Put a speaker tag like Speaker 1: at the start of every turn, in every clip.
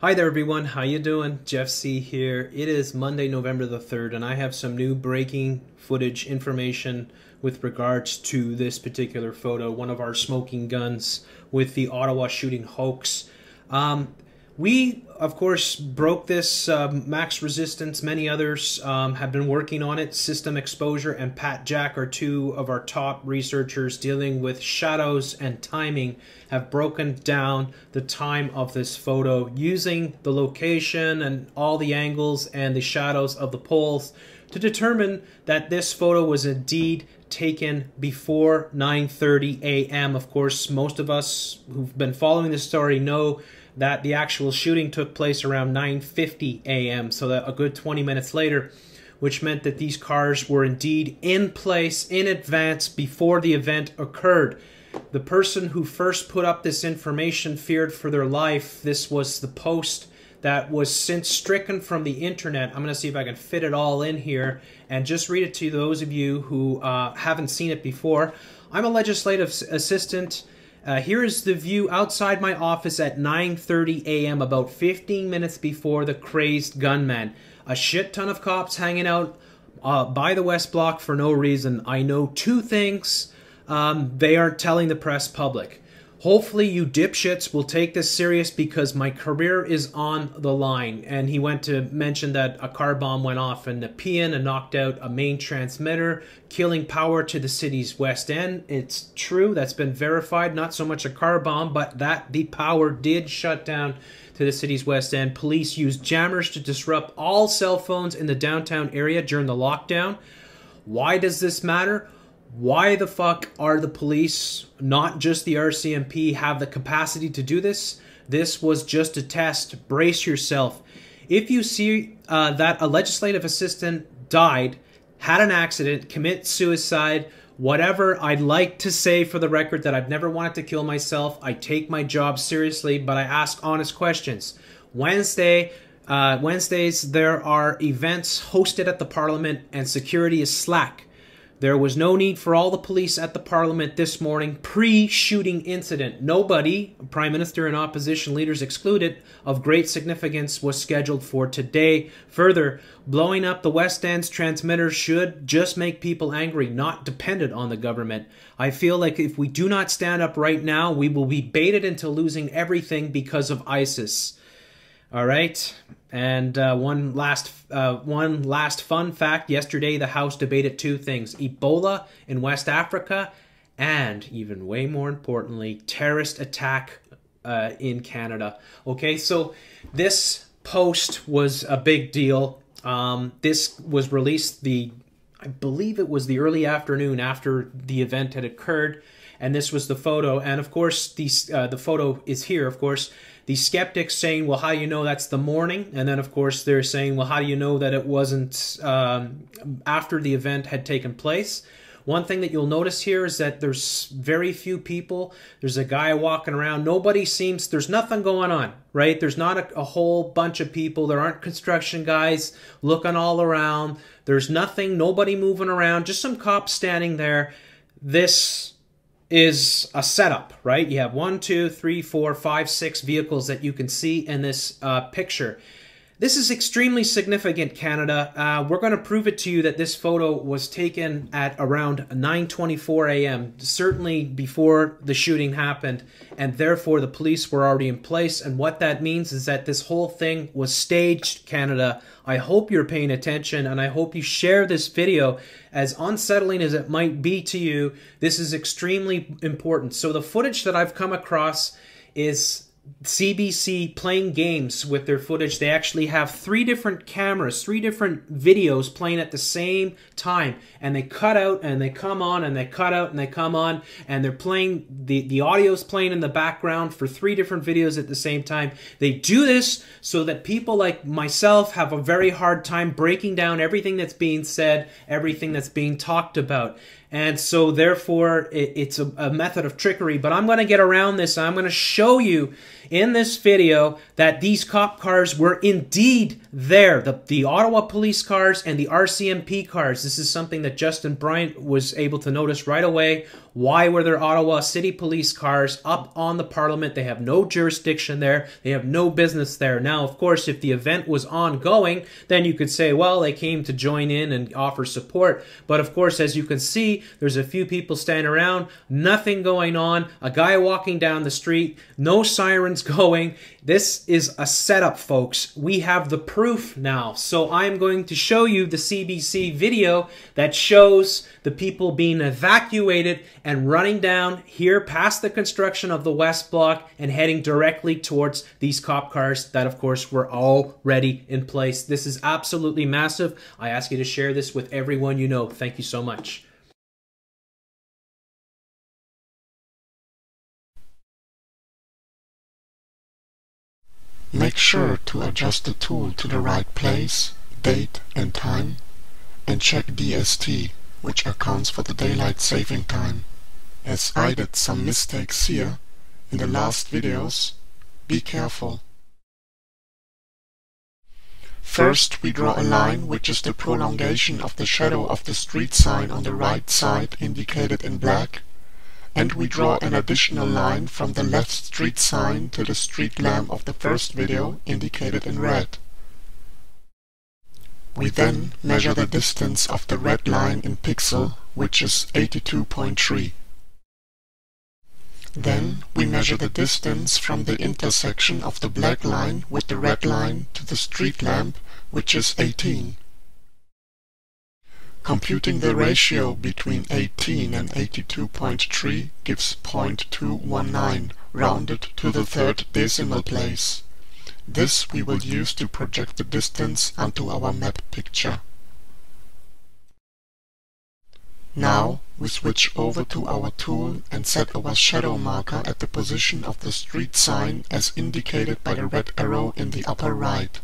Speaker 1: Hi there everyone, how you doing? Jeff C here. It is Monday, November the 3rd, and I have some new breaking footage information with regards to this particular photo, one of our smoking guns with the Ottawa shooting hoax. We, of course, broke this. Max Resistance, many others have been working on it. System Exposure and Pat Jack are two of our top researchers dealing with shadows and timing, have broken down the time of this photo using the location and all the angles and the shadows of the poles to determine that this photo was indeed taken before 9:30 a.m. Of course, most of us who've been following this story know that the actual shooting took place around 9:50 a.m., so that a good 20 minutes later, which meant that these cars were indeed in place in advance before the event occurred. The person who first put up this information feared for their life. This was the post that was since stricken from the internet. I'm going to see if I can fit it all in here and just read it to those of you who haven't seen it before. I'm a legislative assistant. Here is the view outside my office at 9:30 a.m., about 15 minutes before the crazed gunman. A shit ton of cops hanging out by the West Block for no reason. I know two things they aren't telling the press public. Hopefully you dipshits will take this serious because my career is on the line. And he went to mention that a car bomb went off in Nepean and knocked out a main transmitter, killing power to the city's west end. It's true, that's been verified. Not so much a car bomb, but that the power did shut down to the city's west end. Police used jammers to disrupt all cell phones in the downtown area during the lockdown. Why does this matter? Why the fuck are the police, not just the RCMP, have the capacity to do this? This was just a test. Brace yourself. If you see that a legislative assistant died, had an accident, commit suicide, whatever, I'd like to say for the record that I've never wanted to kill myself. I take my job seriously, but I ask honest questions. Wednesdays, there are events hosted at the Parliament and security is slack. There was no need for all the police at the Parliament this morning, pre-shooting incident. Nobody, Prime Minister and opposition leaders excluded, of great significance was scheduled for today. Further, blowing up the West End's transmitter should just make people angry, not dependent on the government. I feel like if we do not stand up right now, we will be baited into losing everything because of ISIS. All right, and one last fun fact. Yesterday, the House debated two things: Ebola in West Africa, and even way more importantly, terrorist attack in Canada. Okay, so this post was a big deal. This was released I believe it was the early afternoon after the event had occurred, and this was the photo. And of course, the photo is here, of course. The skeptics saying, well, how do you know that's the morning? And then, of course, they're saying, well, how do you know that it wasn't after the event had taken place? One thing that you'll notice here is that there's very few people. There's a guy walking around. There's nothing going on, right? There's not a whole bunch of people. There aren't construction guys looking all around. There's nothing, nobody moving around, just some cops standing there. This is a setup, right? You have 1, 2, 3, 4, 5, 6 vehicles that you can see in this picture. This is extremely significant, Canada. We're going to prove it to you that this photo was taken at around 9:24 a.m., certainly before the shooting happened, and therefore the police were already in place. And what that means is that this whole thing was staged, Canada. I hope you're paying attention, and I hope you share this video. As unsettling as it might be to you, this is extremely important. So the footage that I've come across is CBC playing games with their footage. They actually have 3 different cameras, 3 different videos playing at the same time, and they cut out and they come on and they cut out and they come on, and they're playing, the audio's playing in the background for 3 different videos at the same time. They do this so that people like myself have a very hard time breaking down everything that's being said, everything that's being talked about. And so therefore it's a method of trickery, but I'm going to get around this. I'm going to show you in this video that these cop cars were indeed there. The Ottawa police cars and the RCMP cars. This is something that Justin Bryant was able to notice right away. Why were there Ottawa City Police cars up on the Parliament? They have no jurisdiction there. They have no business there. Now, of course, if the event was ongoing, then you could say, well, they came to join in and offer support. But of course, as you can see, there's a few people standing around, nothing going on, a guy walking down the street, no sirens going. This is a setup, folks. We have the proof now. So I'm going to show you the CBC video that shows the people being evacuated and running down here past the construction of the West Block and heading directly towards these cop cars that, of course, were already in place. This is absolutely massive. I ask you to share this with everyone you know. Thank you so much.
Speaker 2: Make sure to adjust the tool to the right place, date and time, and check DST, which accounts for the daylight saving time. As I did some mistakes here in the last videos, be careful. First, we draw a line which is the prolongation of the shadow of the street sign on the right side indicated in black, and we draw an additional line from the left street sign to the street lamp of the first video indicated in red. We then measure the distance of the red line in pixel, which is 82.3. Then we measure the distance from the intersection of the black line with the red line to the street lamp, which is 18. Computing the ratio between 18 and 82.3 gives 0.219, rounded to the third decimal place. This we will use to project the distance onto our map picture. Now we switch over to our tool and set our shadow marker at the position of the street sign as indicated by the red arrow in the upper right.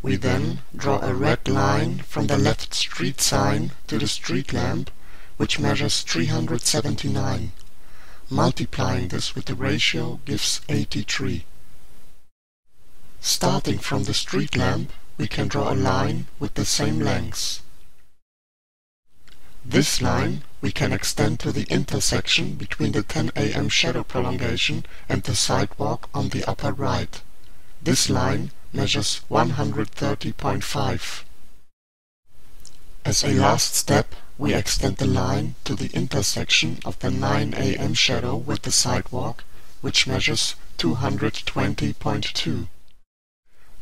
Speaker 2: We then draw a red line from the left street sign to the street lamp, which measures 379. Multiplying this with the ratio gives 83. Starting from the street lamp, we can draw a line with the same length. This line we can extend to the intersection between the 10 AM shadow prolongation and the sidewalk on the upper right. This line measures 130.5. As a last step, we extend the line to the intersection of the 9 AM shadow with the sidewalk, which measures 220.2.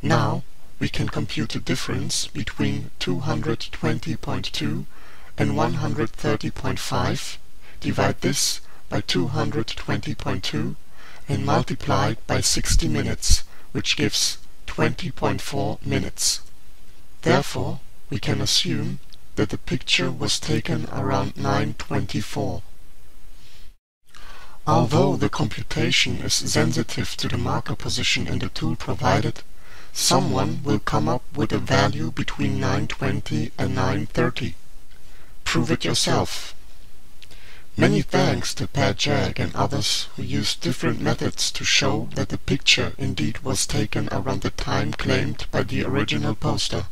Speaker 2: Now we can compute the difference between 220.2 and 130.5, divide this by 220.2 and multiply it by 60 minutes, which gives 20.4 minutes. Therefore, we can assume that the picture was taken around 9:24. Although the computation is sensitive to the marker position in the tool provided, someone will come up with a value between 9:20 and 9:30. Prove it yourself. Many thanks to Pat Jag and others who used different methods to show that the picture indeed was taken around the time claimed by the original poster.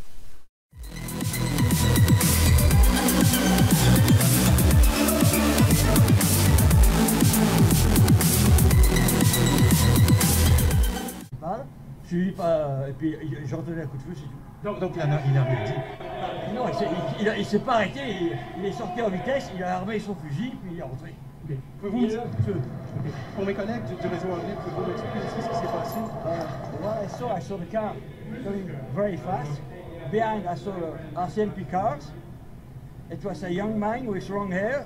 Speaker 3: Je dis pas, et puis j'ai redonné un coup de feu, c'est tout.
Speaker 4: Donc il a rien dit.
Speaker 3: Non, il s'est pas arrêté, il est sorti en vitesse, il a armé son fusil, puis il est rentré.
Speaker 4: Okay. Pour mes collègues du réseau anglais, pouvez-vous m'expliquer ce qui s'est passé?
Speaker 3: Well, I saw the car going very fast. Behind I saw RCMP cars. It was a young man with long hair.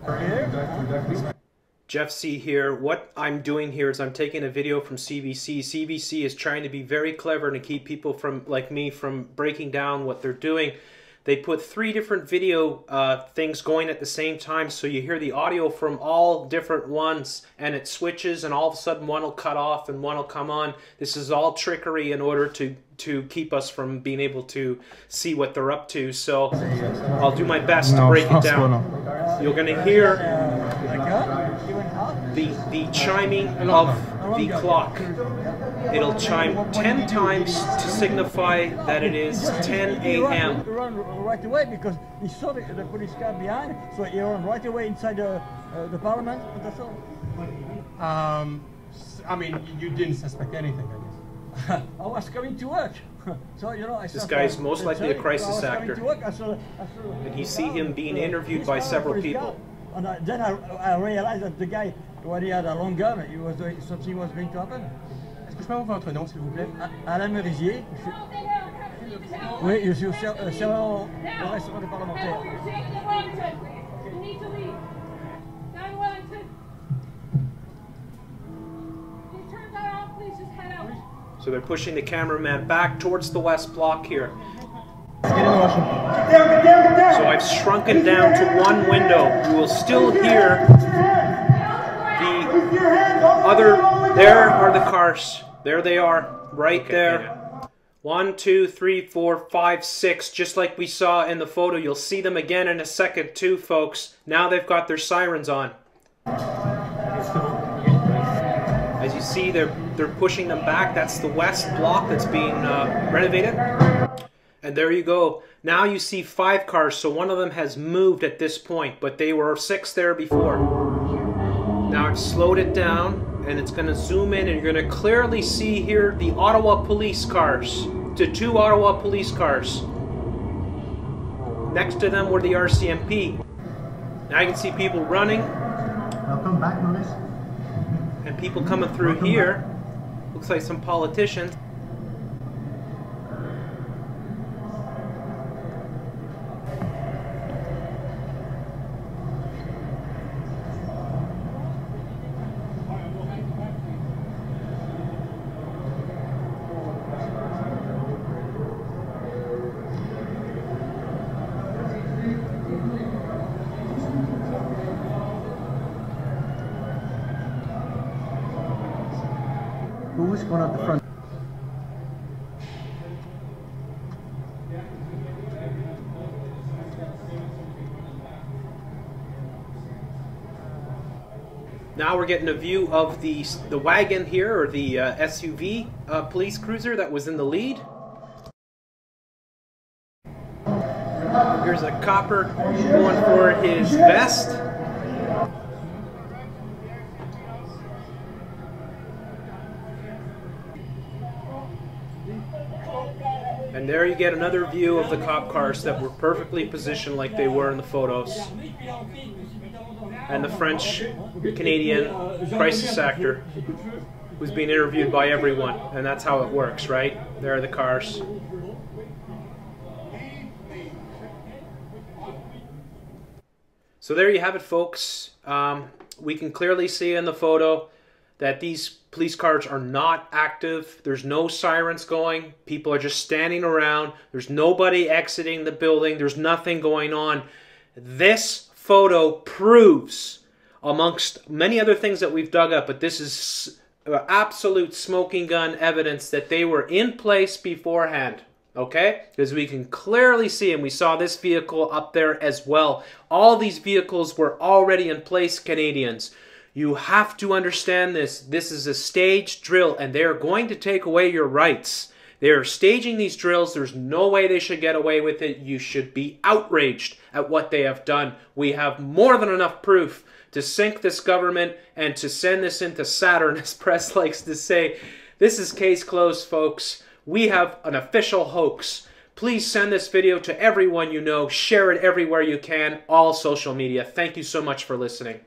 Speaker 1: Jeff C. here. What I'm doing here is I'm taking a video from CBC. CBC is trying to be very clever to keep people from, like me, from breaking down what they're doing. They put 3 different video things going at the same time, so you hear the audio from all different ones, and it switches, and all of a sudden one will cut off and one will come on. This is all trickery in order to keep us from being able to see what they're up to. So I'll do my best to break it down. You're going to hear the chiming of the clock. it'll chime 10 times to signify that it is 10 a.m.
Speaker 3: He ran right away because he saw the police car behind, so he ran right away inside the parliament, and that's all.
Speaker 4: I mean, you didn't suspect anything, I guess.
Speaker 3: I was coming to work. So, you know,
Speaker 1: This guy's most likely a crisis actor. And you see him being interviewed by several people.
Speaker 3: And then I realized that the guy, when he had a long gun, something was going to happen.
Speaker 4: Est-ce que je peux avoir votre nom, s'il vous plaît?
Speaker 3: Alain Merisier. Oui, je suis servant au restaurant des parlementaires.
Speaker 1: So they're pushing the cameraman back towards the west block here. So I've shrunken down to one window. You will still hear the other. There are the cars. There they are, right there. 1, 2, 3, 4, 5, 6, just like we saw in the photo. You'll see them again in a second too, folks. Now they've got their sirens on. As you see, they're pushing them back. That's the west block that's being renovated. And there you go. Now you see 5 cars, so one of them has moved at this point, but they were 6 there before. Now I've slowed it down, and it's going to zoom in, and you're going to clearly see here the Ottawa police cars. The 2 Ottawa police cars. Next to them were the RCMP. Now you can see people running.
Speaker 5: Welcome back, Maurice.
Speaker 1: And people coming through here. Looks like some politicians.
Speaker 5: Who's going out the front?
Speaker 1: Now we're getting a view of the wagon here, or the SUV police cruiser that was in the lead. Here's a copper going for his vest. And there you get another view of the cop cars that were perfectly positioned like they were in the photos. And the French-Canadian crisis actor who's being interviewed by everyone. And that's how it works, right? There are the cars. So there you have it, folks. We can clearly see in the photo that these police cars are not active. There's no sirens going. People are just standing around. There's nobody exiting the building. There's nothing going on. This photo proves, amongst many other things that we've dug up, but this is absolute smoking gun evidence that they were in place beforehand. Okay? Because we can clearly see, and we saw this vehicle up there as well. All these vehicles were already in place, Canadians. You have to understand this. This is a staged drill, and they are going to take away your rights. They are staging these drills. There's no way they should get away with it. You should be outraged at what they have done. We have more than enough proof to sink this government and to send this into Saturn, as press likes to say. This is case closed, folks. We have an official hoax. Please send this video to everyone you know. Share it everywhere you can, all social media. Thank you so much for listening.